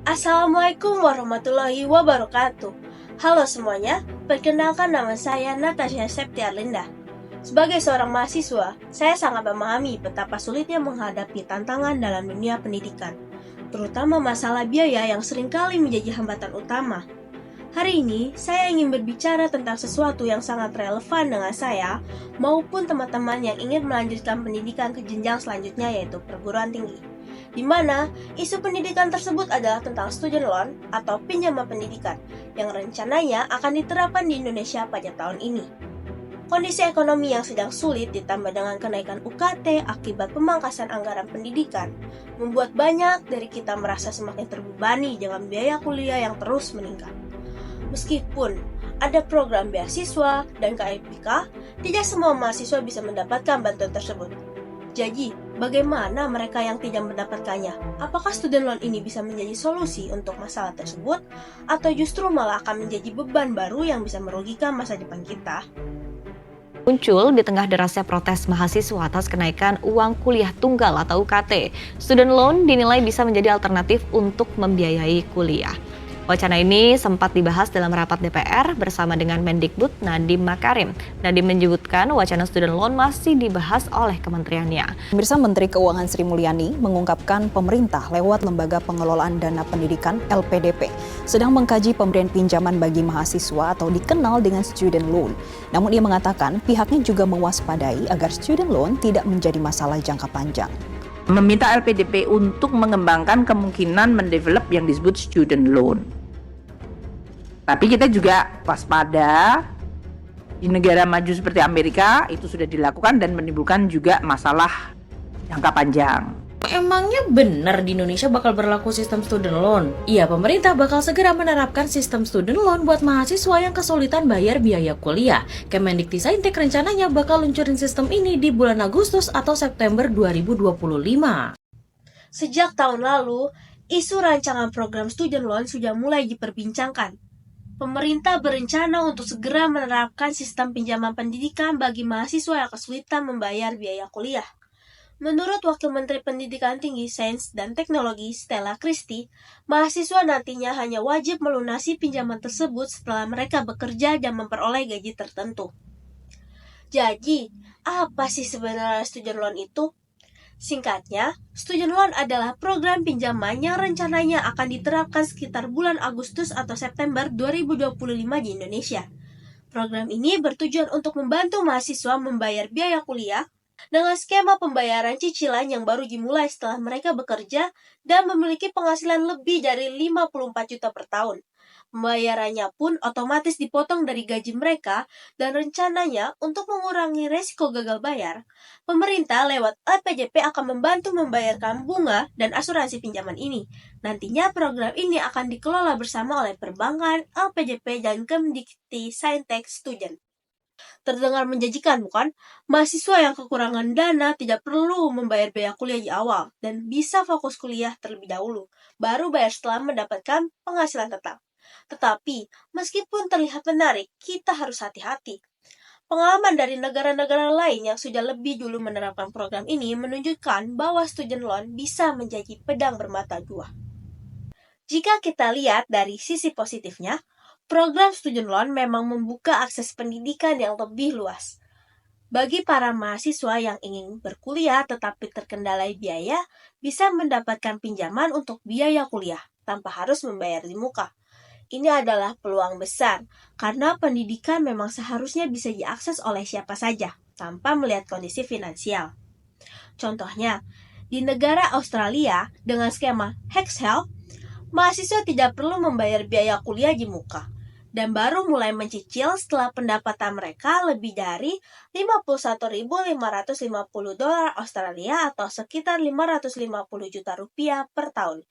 Assalamualaikum warahmatullahi wabarakatuh. Halo semuanya, perkenalkan nama saya Natasha Septiarlinda. Sebagai seorang mahasiswa, saya sangat memahami betapa sulitnya menghadapi tantangan dalam dunia pendidikan, terutama masalah biaya yang seringkali menjadi hambatan utama. Hari ini, saya ingin berbicara tentang sesuatu yang sangat relevan dengan saya maupun teman-teman yang ingin melanjutkan pendidikan ke jenjang selanjutnya, yaitu perguruan tinggi, di mana isu pendidikan tersebut adalah tentang student loan atau pinjaman pendidikan yang rencananya akan diterapkan di Indonesia pada tahun ini. Kondisi ekonomi yang sedang sulit ditambah dengan kenaikan UKT akibat pemangkasan anggaran pendidikan membuat banyak dari kita merasa semakin terbebani dengan biaya kuliah yang terus meningkat. Meskipun ada program beasiswa dan KIPK, tidak semua mahasiswa bisa mendapatkan bantuan tersebut. Jadi, bagaimana mereka yang tidak mendapatkannya? Apakah student loan ini bisa menjadi solusi untuk masalah tersebut? Atau justru malah akan menjadi beban baru yang bisa merugikan masa depan kita? Muncul di tengah derasnya protes mahasiswa atas kenaikan uang kuliah tunggal atau UKT. Student loan dinilai bisa menjadi alternatif untuk membiayai kuliah. Wacana ini sempat dibahas dalam rapat DPR bersama dengan Mendikbud Nadiem Makarim. Nadiem menyebutkan wacana student loan masih dibahas oleh kementeriannya. Pemirsa, Menteri Keuangan Sri Mulyani mengungkapkan pemerintah lewat Lembaga Pengelolaan Dana Pendidikan (LPDP) sedang mengkaji pemberian pinjaman bagi mahasiswa atau dikenal dengan student loan. Namun ia mengatakan pihaknya juga mewaspadai agar student loan tidak menjadi masalah jangka panjang. Meminta LPDP untuk mengembangkan kemungkinan mendevelop yang disebut student loan. Tapi kita juga waspada, di negara maju seperti Amerika itu sudah dilakukan dan menimbulkan juga masalah jangka panjang. Emangnya benar di Indonesia bakal berlaku sistem student loan? Iya, pemerintah bakal segera menerapkan sistem student loan buat mahasiswa yang kesulitan bayar biaya kuliah. Kemendikbudristek rencananya bakal luncurin sistem ini di bulan Agustus atau September 2025. Sejak tahun lalu, isu rancangan program student loan sudah mulai diperbincangkan. Pemerintah berencana untuk segera menerapkan sistem pinjaman pendidikan bagi mahasiswa yang kesulitan membayar biaya kuliah. Menurut Wakil Menteri Pendidikan Tinggi, Sains dan Teknologi Stella Christy, mahasiswa nantinya hanya wajib melunasi pinjaman tersebut setelah mereka bekerja dan memperoleh gaji tertentu. Jadi, apa sih sebenarnya student loan itu? Singkatnya, student loan adalah program pinjaman yang rencananya akan diterapkan sekitar bulan Agustus atau September 2025 di Indonesia. Program ini bertujuan untuk membantu mahasiswa membayar biaya kuliah dengan skema pembayaran cicilan yang baru dimulai setelah mereka bekerja dan memiliki penghasilan lebih dari 54 juta per tahun. Pembayarannya pun otomatis dipotong dari gaji mereka dan rencananya untuk mengurangi resiko gagal bayar, pemerintah lewat LPDP akan membantu membayarkan bunga dan asuransi pinjaman ini. Nantinya program ini akan dikelola bersama oleh perbankan, LPDP, dan Kemdikbudristek Student. Terdengar menjanjikan, bukan? Mahasiswa yang kekurangan dana tidak perlu membayar biaya kuliah di awal dan bisa fokus kuliah terlebih dahulu, baru bayar setelah mendapatkan penghasilan tetap. Tetapi, meskipun terlihat menarik, kita harus hati-hati. Pengalaman dari negara-negara lain yang sudah lebih dulu menerapkan program ini menunjukkan bahwa student loan bisa menjadi pedang bermata dua. Jika kita lihat dari sisi positifnya, program student loan memang membuka akses pendidikan yang lebih luas. Bagi para mahasiswa yang ingin berkuliah tetapi terkendalai biaya, bisa mendapatkan pinjaman untuk biaya kuliah tanpa harus membayar di muka. Ini adalah peluang besar, karena pendidikan memang seharusnya bisa diakses oleh siapa saja, tanpa melihat kondisi finansial. Contohnya, di negara Australia, dengan skema HEXHELP, mahasiswa tidak perlu membayar biaya kuliah di muka, dan baru mulai mencicil setelah pendapatan mereka lebih dari 51.550 dolar Australia atau sekitar 550 juta rupiah per tahun.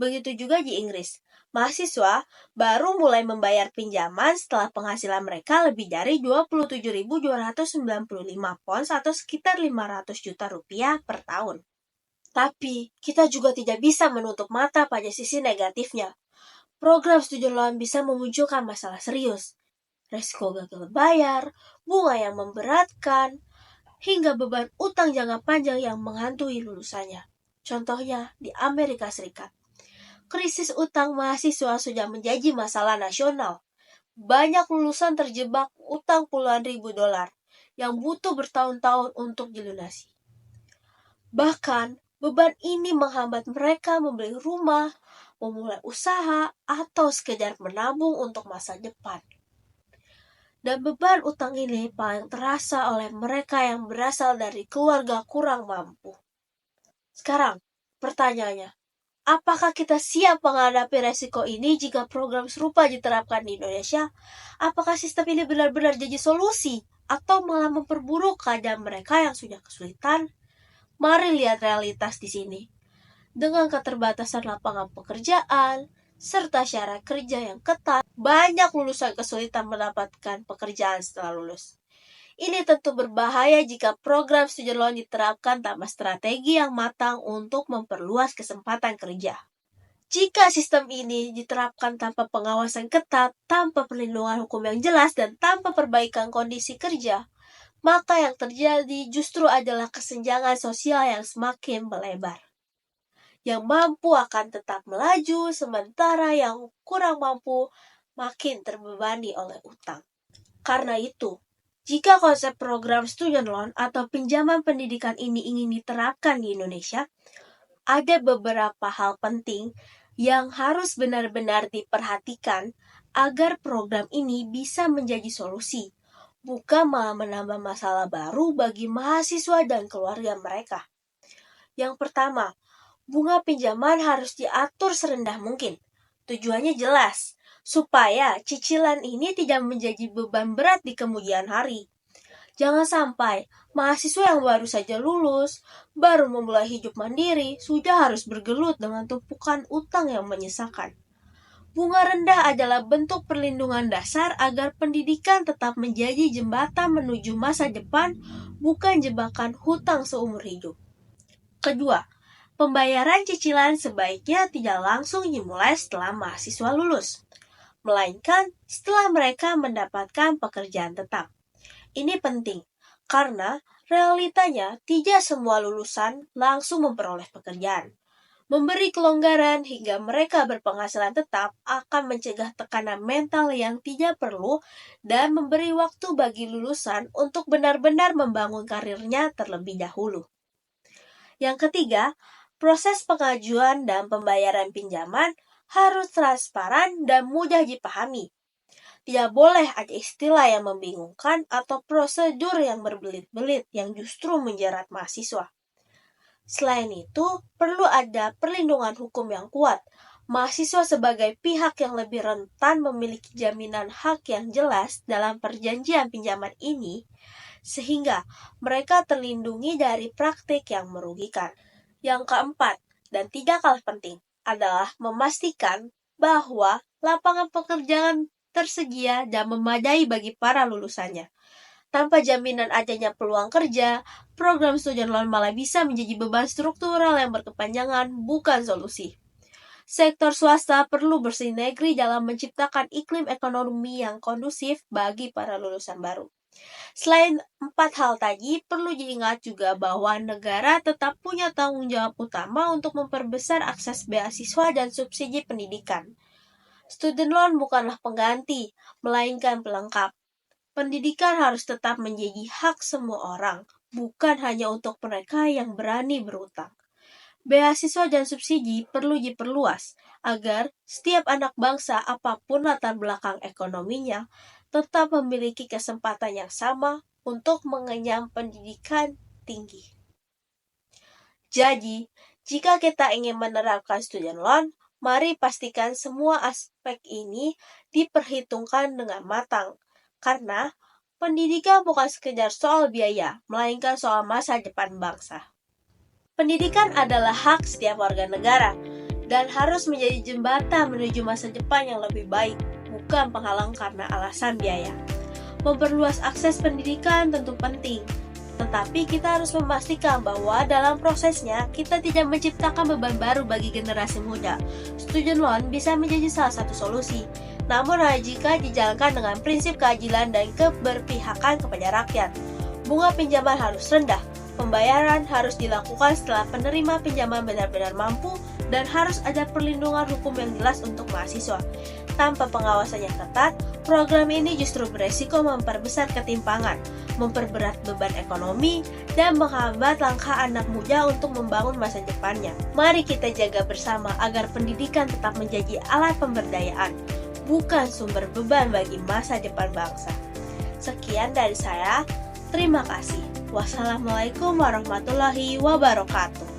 Begitu juga di Inggris. Mahasiswa baru mulai membayar pinjaman setelah penghasilan mereka lebih dari 27.295 pounds atau sekitar 500 juta rupiah per tahun. Tapi, kita juga tidak bisa menutup mata pada sisi negatifnya. Program student loan bisa memunculkan masalah serius. Resiko gagal bayar, bunga yang memberatkan, hingga beban utang jangka panjang yang menghantui lulusannya. Contohnya di Amerika Serikat. krisis utang mahasiswa sudah menjadi masalah nasional. Banyak lulusan terjebak utang puluhan ribu dolar yang butuh bertahun-tahun untuk dilunasi. Bahkan, beban ini menghambat mereka membeli rumah, memulai usaha, atau sekedar menabung untuk masa depan. Dan beban utang ini paling terasa oleh mereka yang berasal dari keluarga kurang mampu. Sekarang, pertanyaannya, apakah kita siap menghadapi resiko ini jika program serupa diterapkan di Indonesia? Apakah sistem ini benar-benar jadi solusi atau malah memperburuk keadaan mereka yang sudah kesulitan? Mari lihat realitas di sini. Dengan keterbatasan lapangan pekerjaan, serta syarat kerja yang ketat, banyak lulusan kesulitan mendapatkan pekerjaan setelah lulus. Ini tentu berbahaya jika program student loan diterapkan tanpa strategi yang matang untuk memperluas kesempatan kerja. Jika sistem ini diterapkan tanpa pengawasan ketat, tanpa perlindungan hukum yang jelas, dan tanpa perbaikan kondisi kerja, maka yang terjadi justru adalah kesenjangan sosial yang semakin melebar. Yang mampu akan tetap melaju, sementara yang kurang mampu makin terbebani oleh utang. Karena itu, jika konsep program student loan atau pinjaman pendidikan ini ingin diterapkan di Indonesia, ada beberapa hal penting yang harus benar-benar diperhatikan agar program ini bisa menjadi solusi, bukan malah menambah masalah baru bagi mahasiswa dan keluarga mereka. Yang pertama, bunga pinjaman harus diatur serendah mungkin. Tujuannya jelas, supaya cicilan ini tidak menjadi beban berat di kemudian hari. Jangan sampai mahasiswa yang baru saja lulus, baru memulai hidup mandiri, sudah harus bergelut dengan tumpukan utang yang menyesakan. Bunga rendah adalah bentuk perlindungan dasar agar pendidikan tetap menjadi jembatan menuju masa depan, bukan jebakan hutang seumur hidup. Kedua, pembayaran cicilan sebaiknya tidak langsung dimulai setelah mahasiswa lulus, melainkan setelah mereka mendapatkan pekerjaan tetap. Ini penting, karena realitanya tidak semua lulusan langsung memperoleh pekerjaan. Memberi kelonggaran hingga mereka berpenghasilan tetap akan mencegah tekanan mental yang tidak perlu dan memberi waktu bagi lulusan untuk benar-benar membangun karirnya terlebih dahulu. Yang ketiga, proses pengajuan dan pembayaran pinjaman harus transparan dan mudah dipahami. Tidak boleh ada istilah yang membingungkan atau prosedur yang berbelit-belit yang justru menjerat mahasiswa. Selain itu, perlu ada perlindungan hukum yang kuat. Mahasiswa sebagai pihak yang lebih rentan memiliki jaminan hak yang jelas dalam perjanjian pinjaman ini, sehingga mereka terlindungi dari praktik yang merugikan. Yang keempat, dan tidak kalah penting, adalah memastikan bahwa lapangan pekerjaan tersedia dan memadai bagi para lulusannya. Tanpa jaminan adanya peluang kerja, program student loan malah bisa menjadi beban struktural yang berkepanjangan, bukan solusi. Sektor swasta perlu bersinergi dalam menciptakan iklim ekonomi yang kondusif bagi para lulusan baru. Selain 4 hal tadi, perlu diingat juga bahwa negara tetap punya tanggung jawab utama untuk memperbesar akses beasiswa dan subsidi pendidikan. Student loan bukanlah pengganti, melainkan pelengkap. Pendidikan harus tetap menjadi hak semua orang, bukan hanya untuk mereka yang berani berutang. Beasiswa dan subsidi perlu diperluas, agar setiap anak bangsa apapun latar belakang ekonominya, tetap memiliki kesempatan yang sama untuk mengenyam pendidikan tinggi. Jadi, jika kita ingin menerapkan student loan, mari pastikan semua aspek ini diperhitungkan dengan matang, karena pendidikan bukan sekedar soal biaya, melainkan soal masa depan bangsa. Pendidikan adalah hak setiap warga negara, dan harus menjadi jembatan menuju masa depan yang lebih baik, bukan penghalang karena alasan biaya. Memperluas akses pendidikan tentu penting, tetapi kita harus memastikan bahwa dalam prosesnya kita tidak menciptakan beban baru bagi generasi muda. Student loan bisa menjadi salah satu solusi, namun hanya jika dijalankan dengan prinsip keadilan dan keberpihakan kepada rakyat. Bunga pinjaman harus rendah, pembayaran harus dilakukan setelah penerima pinjaman benar-benar mampu, dan harus ada perlindungan hukum yang jelas untuk mahasiswa. Tanpa pengawasan yang ketat, program ini justru beresiko memperbesar ketimpangan, memperberat beban ekonomi, dan menghambat langkah anak muda untuk membangun masa depannya. Mari kita jaga bersama agar pendidikan tetap menjadi alat pemberdayaan, bukan sumber beban bagi masa depan bangsa. Sekian dari saya, terima kasih. Wassalamualaikum warahmatullahi wabarakatuh.